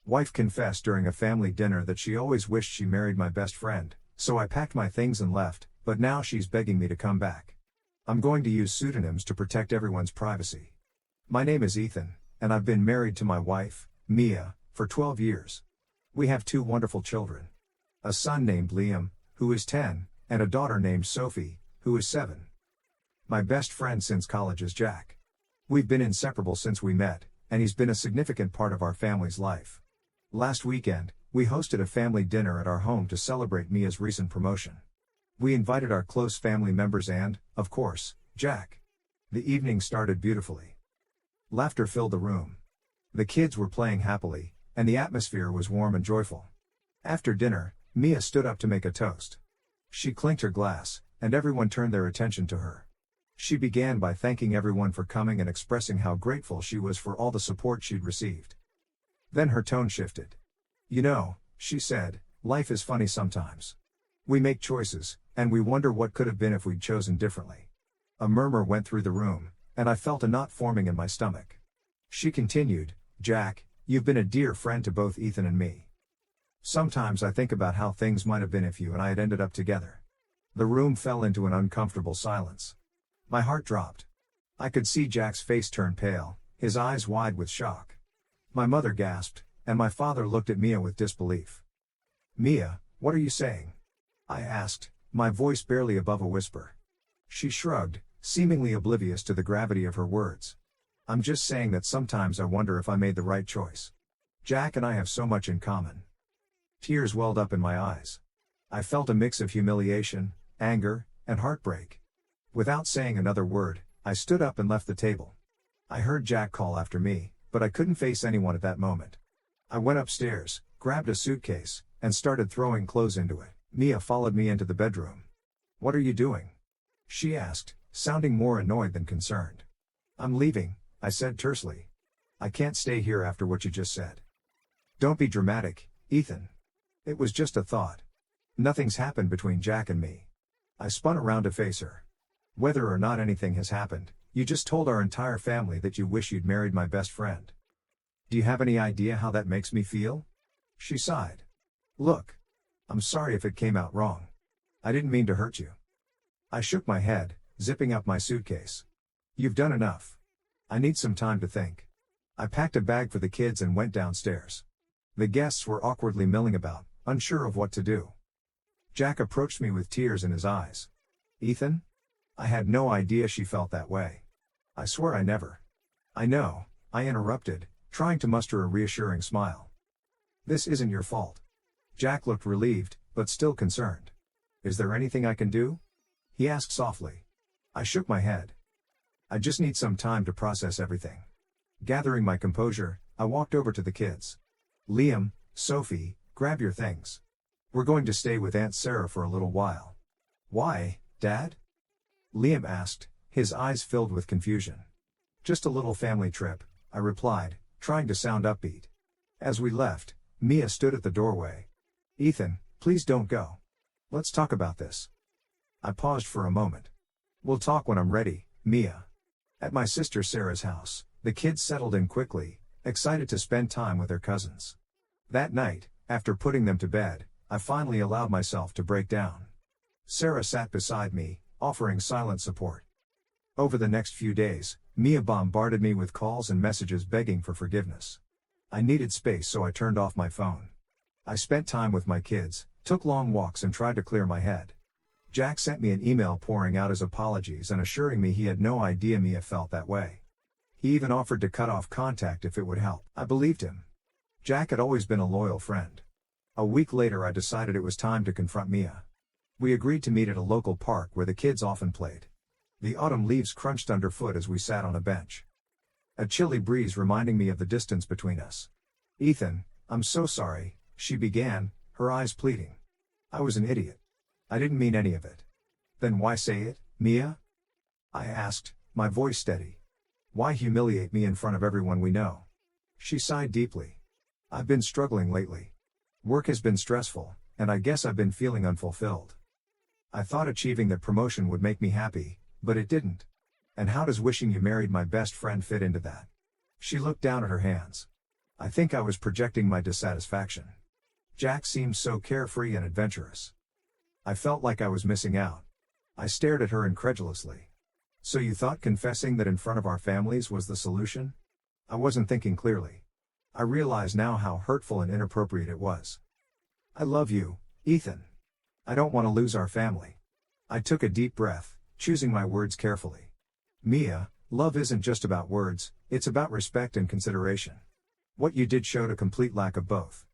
Wife confessed during a family dinner that she always wished she married my best friend, so I packed my things and left, but now she's begging me to come back. I'm going to use pseudonyms to protect everyone's privacy. My name is Ethan, and I've been married to my wife, Mia, for 12 years. We have 2 wonderful children. A son named Liam, who is 10, and a daughter named Sophie, who is 7. My best friend since college is Jack. We've been inseparable since we met, and he's been a significant part of our family's life. Last weekend, we hosted a family dinner at our home to celebrate Mia's recent promotion. We invited our close family members and, of course, Jack. The evening started beautifully. Laughter filled the room. The kids were playing happily, and the atmosphere was warm and joyful. After dinner, Mia stood up to make a toast. She clinked her glass, and everyone turned their attention to her. She began by thanking everyone for coming and expressing how grateful she was for all the support she'd received. Then her tone shifted. "You know," she said, "life is funny sometimes. We make choices, and we wonder what could have been if we'd chosen differently." A murmur went through the room, and I felt a knot forming in my stomach. She continued, "Jack, you've been a dear friend to both Ethan and me. Sometimes I think about how things might have been if you and I had ended up together." The room fell into an uncomfortable silence. My heart dropped. I could see Jack's face turn pale, his eyes wide with shock. My mother gasped, and my father looked at Mia with disbelief. "Mia, what are you saying?" I asked, my voice barely above a whisper. She shrugged, seemingly oblivious to the gravity of her words. "I'm just saying that sometimes I wonder if I made the right choice. Jack and I have so much in common." Tears welled up in my eyes. I felt a mix of humiliation, anger, and heartbreak. Without saying another word, I stood up and left the table. I heard Jack call after me, but I couldn't face anyone at that moment. I went upstairs, grabbed a suitcase, and started throwing clothes into it. Mia followed me into the bedroom. "What are you doing?" she asked, sounding more annoyed than concerned. "I'm leaving," I said tersely. "I can't stay here after what you just said." "Don't be dramatic, Ethan. It was just a thought. Nothing's happened between Jack and me." I spun around to face her. "Whether or not anything has happened, you just told our entire family that you wish you'd married my best friend. Do you have any idea how that makes me feel?" She sighed. "Look. I'm sorry if it came out wrong. I didn't mean to hurt you." I shook my head, zipping up my suitcase. "You've done enough. I need some time to think." I packed a bag for the kids and went downstairs. The guests were awkwardly milling about, unsure of what to do. Jack approached me with tears in his eyes. "Ethan?" I had no idea she felt that way. "I swear I never." "I know," I interrupted, trying to muster a reassuring smile. "This isn't your fault." Jack looked relieved, but still concerned. "Is there anything I can do?" he asked softly. I shook my head. "I just need some time to process everything." Gathering my composure, I walked over to the kids. "Liam, Sophie, grab your things. We're going to stay with Aunt Sarah for a little while." "Why, Dad?" Liam asked, his eyes filled with confusion. "Just a little family trip," I replied, trying to sound upbeat. As we left, Mia stood at the doorway. "Ethan, please don't go. Let's talk about this." I paused for a moment. "We'll talk when I'm ready, Mia." At my sister Sarah's house, the kids settled in quickly, excited to spend time with their cousins. That night, after putting them to bed, I finally allowed myself to break down. Sarah sat beside me, offering silent support. Over the next few days, Mia bombarded me with calls and messages begging for forgiveness. I needed space, so I turned off my phone. I spent time with my kids, took long walks and tried to clear my head. Jack sent me an email pouring out his apologies and assuring me he had no idea Mia felt that way. He even offered to cut off contact if it would help. I believed him. Jack had always been a loyal friend. A week later I decided it was time to confront Mia. We agreed to meet at a local park where the kids often played. The autumn leaves crunched underfoot as we sat on a bench. A chilly breeze reminding me of the distance between us. "Ethan, I'm so sorry," she began, her eyes pleading. "I was an idiot. I didn't mean any of it." "Then why say it, Mia?" I asked, my voice steady. "Why humiliate me in front of everyone we know?" She sighed deeply. "I've been struggling lately. Work has been stressful, and I guess I've been feeling unfulfilled. I thought achieving that promotion would make me happy, but it didn't. And how does wishing you married my best friend fit into that?" She looked down at her hands. I think I was projecting my dissatisfaction. Jack seemed so carefree and adventurous. I felt like I was missing out. I stared at her incredulously. So you thought confessing that in front of our families was the solution? I wasn't thinking clearly. I realize now how hurtful and inappropriate it was. I love you, Ethan. I don't want to lose our family. I took a deep breath, choosing my words carefully. Mia, love isn't just about words, it's about respect and consideration. What you did showed a complete lack of both.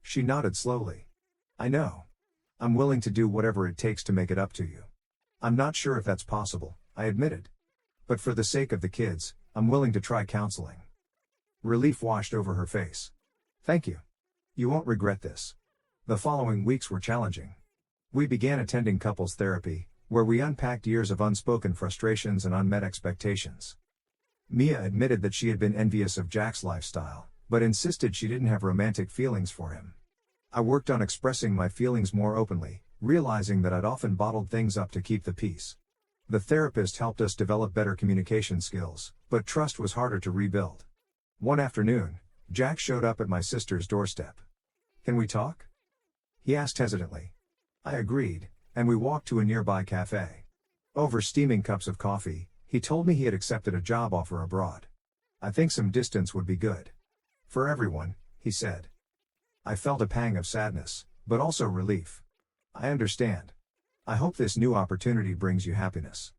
She nodded slowly. I know. I'm willing to do whatever it takes to make it up to you. I'm not sure if that's possible, I admitted. But for the sake of the kids, I'm willing to try counseling. Relief washed over her face. Thank you. You won't regret this. The following weeks were challenging. We began attending couples therapy, where we unpacked years of unspoken frustrations and unmet expectations. Mia admitted that she had been envious of Jack's lifestyle, but insisted she didn't have romantic feelings for him. I worked on expressing my feelings more openly, realizing that I'd often bottled things up to keep the peace. The therapist helped us develop better communication skills, but trust was harder to rebuild. One afternoon, Jack showed up at my sister's doorstep. Can we talk? He asked hesitantly. I agreed, and we walked to a nearby cafe. Over steaming cups of coffee, he told me he had accepted a job offer abroad. I think some distance would be good. For everyone, he said. I felt a pang of sadness, but also relief. I understand. I hope this new opportunity brings you happiness.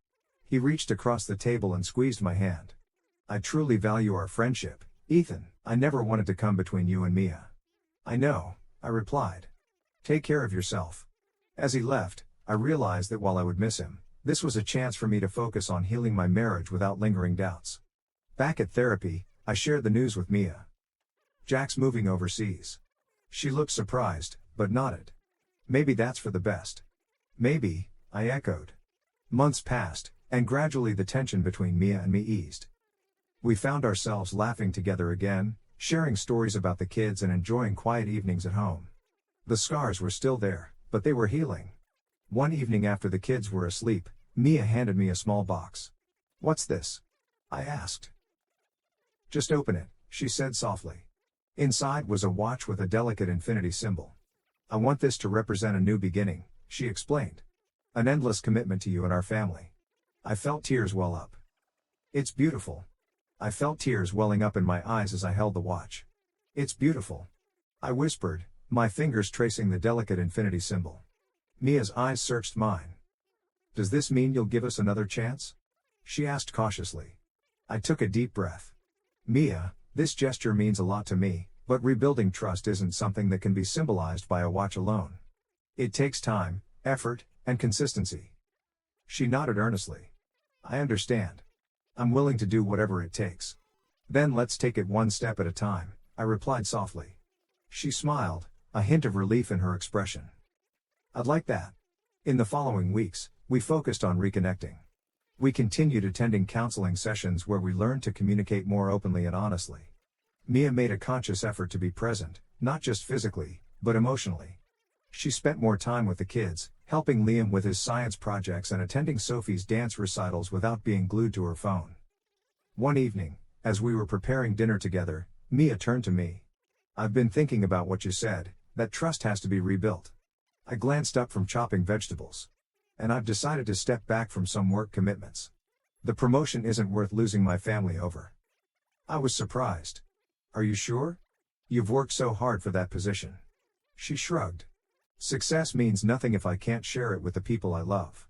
He reached across the table and squeezed my hand. I truly value our friendship, Ethan. I never wanted to come between you and Mia. I know, I replied. Take care of yourself. As he left, I realized that while I would miss him, this was a chance for me to focus on healing my marriage without lingering doubts. Back at therapy, I shared the news with Mia. Jack's moving overseas. She looked surprised, but nodded. Maybe that's for the best. Maybe, I echoed. Months passed, and gradually the tension between Mia and me eased. We found ourselves laughing together again, sharing stories about the kids and enjoying quiet evenings at home. The scars were still there, but they were healing. One evening after the kids were asleep, Mia handed me a small box. What's this? I asked. Just open it, she said softly. Inside was a watch with a delicate infinity symbol. I want this to represent a new beginning, she explained. An endless commitment to you and our family. I felt tears well up. It's beautiful. I felt tears welling up in my eyes as I held the watch. It's beautiful. I whispered, my fingers tracing the delicate infinity symbol. Mia's eyes searched mine. Does this mean you'll give us another chance? She asked cautiously. I took a deep breath. Mia, this gesture means a lot to me, but rebuilding trust isn't something that can be symbolized by a watch alone. It takes time, effort, and consistency. She nodded earnestly. I understand. I'm willing to do whatever it takes. Then let's take it one step at a time, I replied softly. She smiled, a hint of relief in her expression. I'd like that. In the following weeks, we focused on reconnecting. We continued attending counseling sessions where we learned to communicate more openly and honestly. Mia made a conscious effort to be present, not just physically, but emotionally. She spent more time with the kids, helping Liam with his science projects and attending Sophie's dance recitals without being glued to her phone. One evening, as we were preparing dinner together, Mia turned to me. I've been thinking about what you said, that trust has to be rebuilt. I glanced up from chopping vegetables. And I've decided to step back from some work commitments. The promotion isn't worth losing my family over. I was surprised. Are you sure? You've worked so hard for that position. She shrugged. Success means nothing if I can't share it with the people I love.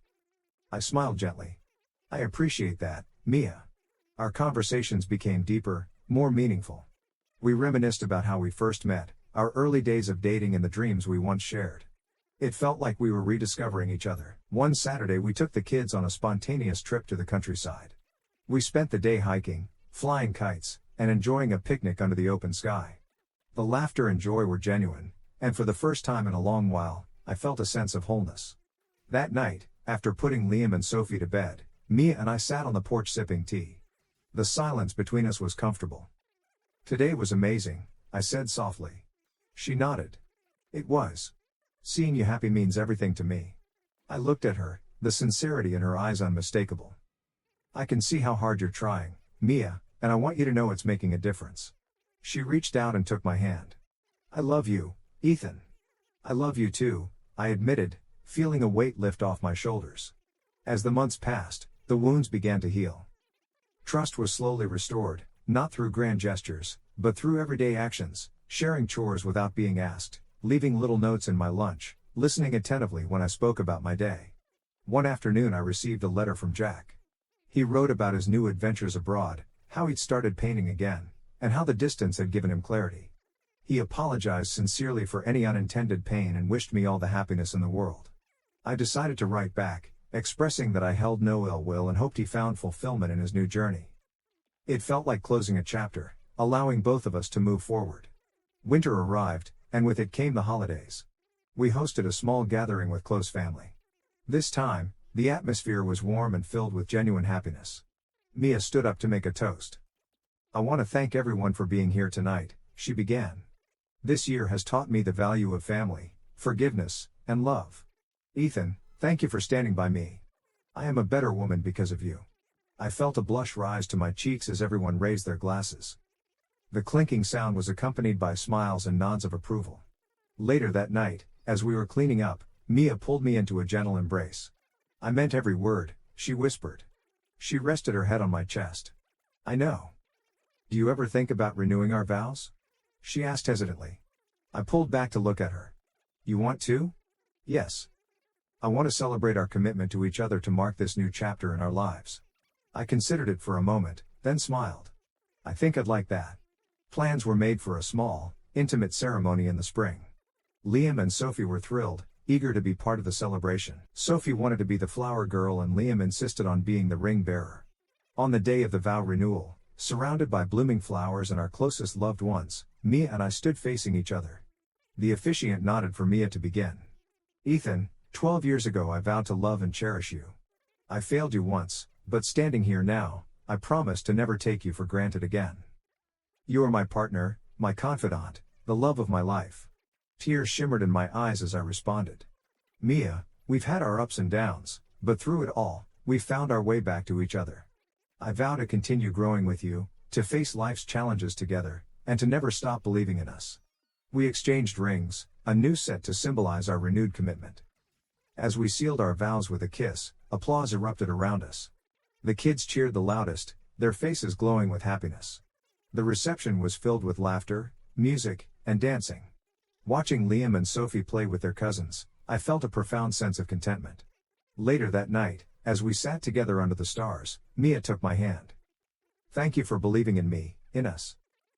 I smiled gently. I appreciate that, Mia. Our conversations became deeper, more meaningful. We reminisced about how we first met, our early days of dating and the dreams we once shared. It felt like we were rediscovering each other. One Saturday we took the kids on a spontaneous trip to the countryside. We spent the day hiking, flying kites, and enjoying a picnic under the open sky. The laughter and joy were genuine, and for the first time in a long while, I felt a sense of wholeness. That night, after putting Liam and Sophie to bed, Mia and I sat on the porch sipping tea. The silence between us was comfortable. Today was amazing, I said softly. She nodded. It was. Seeing you happy means everything to me. I looked at her, the sincerity in her eyes unmistakable. I can see how hard you're trying, Mia, and I want you to know it's making a difference. She reached out and took my hand. I love you, Ethan. I love you too, I admitted, feeling a weight lift off my shoulders. As the months passed, the wounds began to heal. Trust was slowly restored, not through grand gestures, but through everyday actions, sharing chores without being asked, leaving little notes in my lunch, listening attentively when I spoke about my day. One afternoon I received a letter from Jack. He wrote about his new adventures abroad, how he'd started painting again, and how the distance had given him clarity. He apologized sincerely for any unintended pain and wished me all the happiness in the world. I decided to write back, expressing that I held no ill will and hoped he found fulfillment in his new journey. It felt like closing a chapter, allowing both of us to move forward. Winter arrived, and with it came the holidays. We hosted a small gathering with close family. This time, the atmosphere was warm and filled with genuine happiness. Mia stood up to make a toast. I want to thank everyone for being here tonight, she began. This year has taught me the value of family, forgiveness, and love. Ethan, thank you for standing by me. I am a better woman because of you. I felt a blush rise to my cheeks as everyone raised their glasses. The clinking sound was accompanied by smiles and nods of approval. Later that night, as we were cleaning up, Mia pulled me into a gentle embrace. I meant every word, she whispered. She rested her head on my chest. I know. Do you ever think about renewing our vows? She asked hesitantly. I pulled back to look at her. You want to? Yes. I want to celebrate our commitment to each other to mark this new chapter in our lives. I considered it for a moment, then smiled. I think I'd like that. Plans were made for a small, intimate ceremony in the spring. Liam and Sophie were thrilled, eager to be part of the celebration. Sophie wanted to be the flower girl and Liam insisted on being the ring bearer. On the day of the vow renewal, surrounded by blooming flowers and our closest loved ones, Mia and I stood facing each other. The officiant nodded for Mia to begin. Ethan, 12 years ago I vowed to love and cherish you. I failed you once, but standing here now, I promise to never take you for granted again. You are my partner, my confidant, the love of my life. Tears shimmered in my eyes as I responded. Mia, we've had our ups and downs, but through it all, we've found our way back to each other. I vow to continue growing with you, to face life's challenges together, and to never stop believing in us. We exchanged rings, a new set to symbolize our renewed commitment. As we sealed our vows with a kiss, applause erupted around us. The kids cheered the loudest, their faces glowing with happiness. The reception was filled with laughter, music, and dancing. Watching Liam and Sophie play with their cousins, I felt a profound sense of contentment. Later that night, as we sat together under the stars, Mia took my hand. Thank you for believing in me, in us.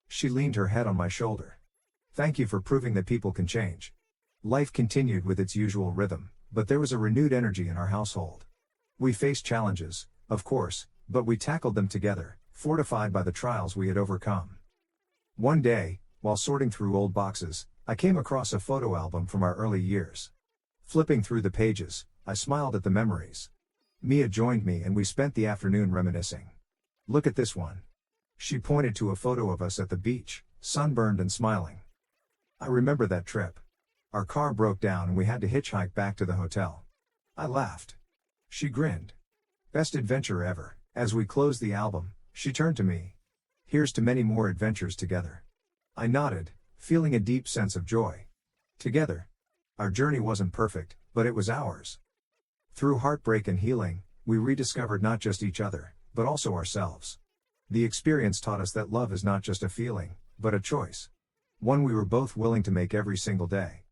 She leaned her head on my shoulder. Thank you for proving that people can change. Life continued with its usual rhythm, but there was a renewed energy in our household. We faced challenges, of course, but we tackled them together, fortified by the trials we had overcome. One day, while sorting through old boxes, I came across a photo album from our early years. Flipping through the pages, I smiled at the memories. Mia joined me and we spent the afternoon reminiscing. Look at this one. She pointed to a photo of us at the beach, sunburned and smiling. I remember that trip. Our car broke down and we had to hitchhike back to the hotel. I laughed. She grinned. Best adventure ever. As we closed the album, she turned to me. Here's to many more adventures together. I nodded, feeling a deep sense of joy. Together. Our journey wasn't perfect, but it was ours. Through heartbreak and healing, we rediscovered not just each other, but also ourselves. The experience taught us that love is not just a feeling, but a choice. One we were both willing to make every single day.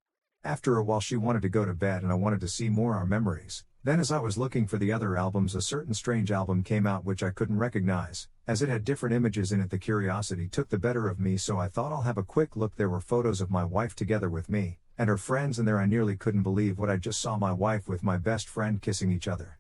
After a while she wanted to go to bed and I wanted to see more our memories. Then as I was looking for the other albums, a certain strange album came out which I couldn't recognize, as it had different images in it. The curiosity took the better of me, so I thought I'll have a quick look. There were photos of my wife together with me, and her friends, and there I nearly couldn't believe what I just saw: my wife with my best friend kissing each other.